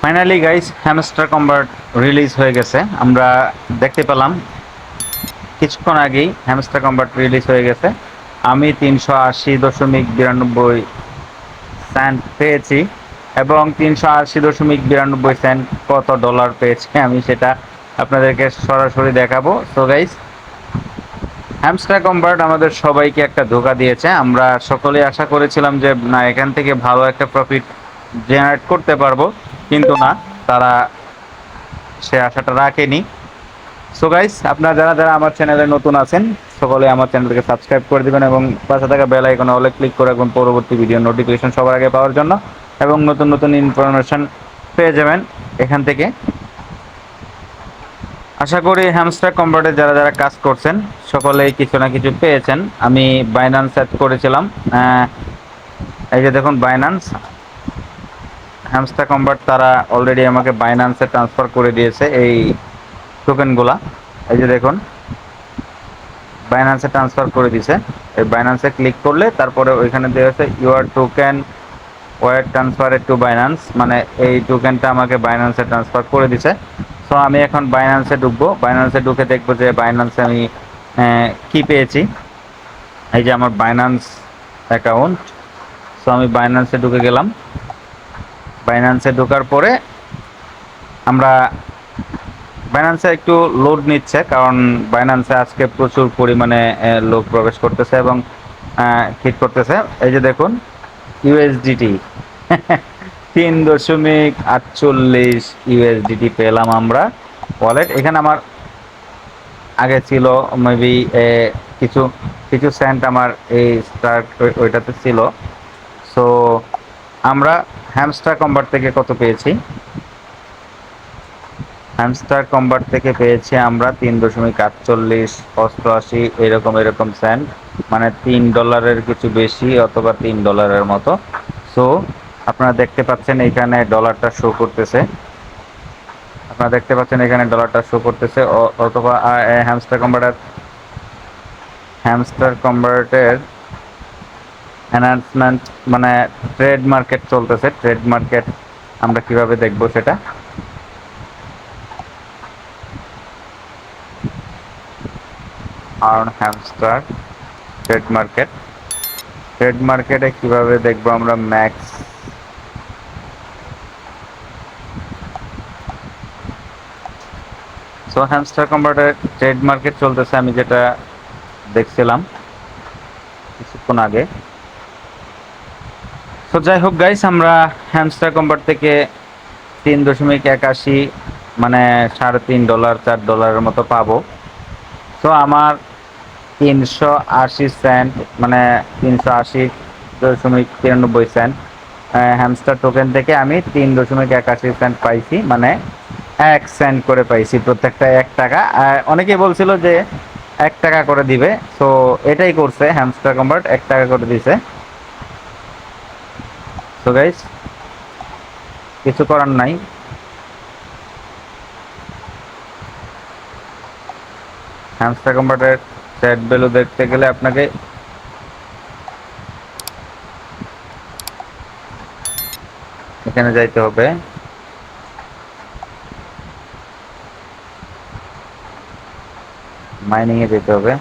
Finally guys hamster combat release হয়ে গেছে। আমরা দেখতে পেলাম কিছুক্ষণ আগেই হ্যামস্টার কম্বাট রিলিজ হয়ে গেছে। আমি 380.92 সেন্ট পেয়েছি এবং 380.92 সেন্ট কত ডলার পেয়েছি আমি সেটা আপনাদেরকে সরাসরি দেখাবো। সো গাইস, হ্যামস্টার কম্বাট আমাদের সবাইকে একটা ধোঁকা দিয়েছে। আমরা সকলেই আশা করেছিলাম যে না, এখান থেকে ভালো একটা প্রফিট জেনারেট করতে পারবো, কিন্তু না, তারা সে আশাটা রাখেনি। সো গাইস, আপনারা যারা যারা আমার চ্যানেলে নতুন আছেন সকলে আমার চ্যানেলকে সাবস্ক্রাইব করে দিবেন এবং পাশে থাকা বেল আইকনে অলে ক্লিক করে রাখবেন পরবর্তী ভিডিও নোটিফিকেশন সবার আগে পাওয়ার জন্য, এবং নতুন নতুন ইনফরমেশন পেয়ে যাবেন এখান থেকে। আশা করি হ্যামস্টার কম্বাটে যারা যারা কাজ করছেন সকলেই কিছু না কিছু পেয়েছেন। আমি বাইন্যান্স সেট করেছিলাম, এই যে দেখুন বাইন্যান্স হ্যামস্টার কম্বাট তারা অলরেডি আমাকে বাইন্যান্সে ট্রান্সফার করে দিয়েছে এই টোকেনগুলা। এই যে দেখুন বাইন্যান্সে ট্রান্সফার করে দিয়েছে। এই বাইন্যান্সে ক্লিক করলে তারপরে ওইখানে দেওয়া আছে your token were transferred to Binance, মানে এই টোকেনটা আমাকে বাইন্যান্সে ট্রান্সফার করে দিছে। সো আমি এখন বাইন্যান্সে ঢুকবো, বাইন্যান্সে ঢুকে দেখবো যে বাইন্যান্সে আমি কি পেয়েছি। এই যে আমার বাইন্যান্স অ্যাকাউন্ট। সো আমি বাইন্যান্সে ঢুকে গেলাম। বাইন্যান্সে ঢোকার পরে আমরা বাইন্যান্সে একটু লোড নিচ্ছে, কারণ বাইন্যান্সে আজকে প্রচুর পরিমাণে লোক প্রবেশ করতেছে এবং হিট করতেছে। এই যে দেখুন ইউএসডিটি 3.48 ইউএসডিটি পেলাম আমরা ওয়ালেট। এখানে আমার আগে ছিল মেবি কিছু কিছু সেন্ট আমার এই স্টার্ট ওইটাতে ছিল। সো আমরা হ্যামস্টার কম্বাট থেকে কত পেয়েছি, হ্যামস্টার কম্বাট থেকে পেয়েছি আমরা 3.48 এরকম এরকম সেন্ট, মানে $3 কিছু বেশি অথবা $3 মতো। সো আপনারা দেখতে পাচ্ছেন এখানে ডলারটা শো করতেছে, আপনারা দেখতে পাচ্ছেন এখানে ডলারটা শো করতেছে। অথবা হ্যামস্টার কম্বাটের এনহান্সমেন্ট মানে ট্রেড মার্কেট চলতেছে। ট্রেড মার্কেট আমরা কিভাবে দেখব সেটা, earn hamster trade market, trade মার্কেটে কিভাবে দেখবো আমরা ম্যাক্স। সো হ্যামস্টার কম্বাটের ট্রেড মার্কেট চলতেছে, আমি যেটা দেখছিলাম কিছুক্ষণ আগে। তো যাই হোক গাইস, আমরা হ্যামস্টার কম্বাট থেকে 3.81 মানে $3.5 $4 মতো পাবো। তো আমার 380 সেন্ট মানে 380.93 সেন্ট হ্যামস্টার টোকেন থেকে আমি 3.81 সেন্ট পাইছি, মানে 1 সেন্ট করে পাইছি প্রত্যেকটা 1 টাকা। অনেকে বলছিল যে 1 টাকা করে দিবে, তো এটাই করছে হ্যামস্টার কম্বাট, 1 টাকা করে দিছে। তো গাইস কিছু করার নাই, হ্যামস্টার কম্বাটের সেট ভ্যালু দেখতে গেলে আপনাকে এখানে যাইতে হবে, মাইনিং এ যেতে হবে।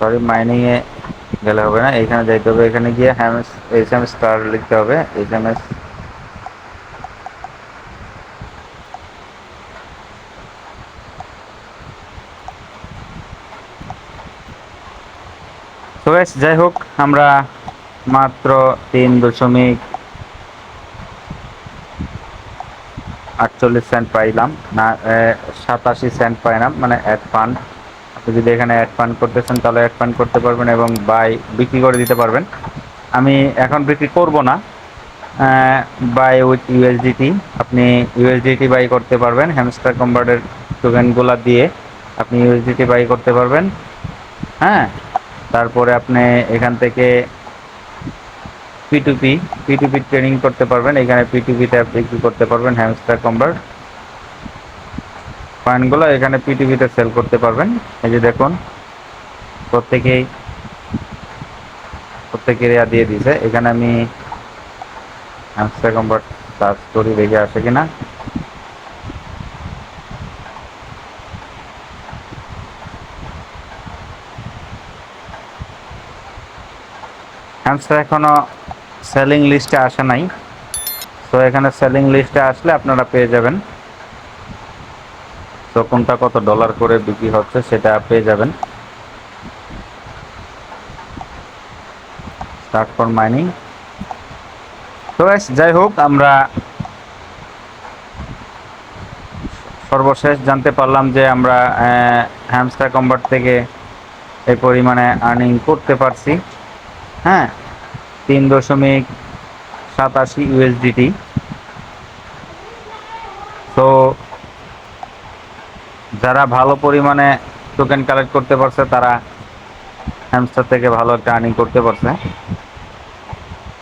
সরি, মাইনিং এ গেলে হবে না, এখানে যাইতে হবে। এখানে গিয়ে এইচএম স্টার লিখতে হবে, এইচএমএস। তো গাইস যাই হোক, আমরা মাত্র 3.48 সেন্ট পাইলাম না, 87 সেন্ট পাইলাম, মানে অ্যাড ফান্ড। আপনি যদি এখানে অ্যাড ফান্ড করতেছেন তাহলে অ্যাড ফান্ড করতে পারবেন এবং বিক্রি করে দিতে পারবেন। আমি এখন বিক্রি করব না, বাই উইথ ইউএসডিটি আপনি ইউএসডিটি বাই করতে পারবেন। হ্যামস্টার কম্বাটের টোকেনগুলো দিয়ে আপনি ইউএসডিটি বাই করতে পারবেন। হ্যাঁ, তারপরে আপনি এখান থেকে পিটুপি ট্রেনিং করতে পারবেন, এখানে পিটুপিতে বিক্রি করতে পারবেন হ্যামস্টার কম্বাট। কয়েনগুলো এখানে পিটিভিতে সেল করতে পারবেন। এই যে দেখুন প্রত্যেকেই প্রত্যেকের দিয়ে দিছে। এখানে আমি হ্যামস্টার কম্বাট সার্চ করি দেখে আসে কিনা। হ্যামস্টার এখনো সেলিং লিস্টে আসে নাই, তো এখানে সেলিং লিস্টে আসলে আপনারা পেয়ে যাবেন। তো কোনটা কত ডলার করে বিক্রি হচ্ছে সেটা পেয়ে যাবেন। Start for mining. তো যাই হোক, আমরা সর্বশেষ জানতে পারলাম যে আমরা হ্যামস্টার কম্বাট থেকে এই পরিমাণে আর্নিং করতে পারছি। হ্যাঁ, 3.87 ইউএসডিটি। তো যারা ভালো পরিমাণে টোকেন কালেক্ট করতে পারছে তারা হ্যামস্টার থেকে ভালো একটা আর্নিং করতে পারছে।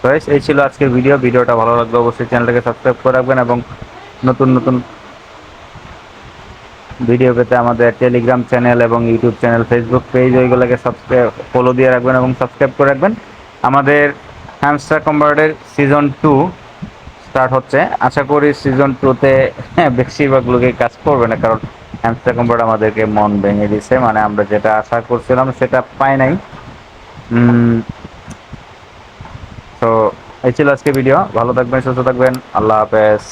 তো এই ছিল আজকের ভিডিওটা ভালো লাগলে অবশ্যই চ্যানেলটাকে সাবস্ক্রাইব করে রাখবেন এবং নতুন নতুন ভিডিও পেতে আমাদের টেলিগ্রাম চ্যানেল এবং ইউটিউব চ্যানেল, ফেসবুক পেজ ওইগুলোকে সাবস্ক্রাইব ফলো দিয়ে রাখবেন এবং সাবস্ক্রাইব করে রাখবেন। আমাদের হ্যামস্টার কম্বাটের সিজন 2 স্টার্ট হচ্ছে। আশা করি সিজন 2তে বেশিরভাগ লোকই কাজ করবে না, কারণ হ্যামস্টার কম্বাট আমাদেরকে মন ভেঙে দিছে। মানে আমরা যেটা আশা করছিলাম সেটা পাই নাই। তো এই ছিল আজকে ভিডিও। ভালো থাকবেন, সুস্থ থাকবেন। আল্লাহ হাফেজ।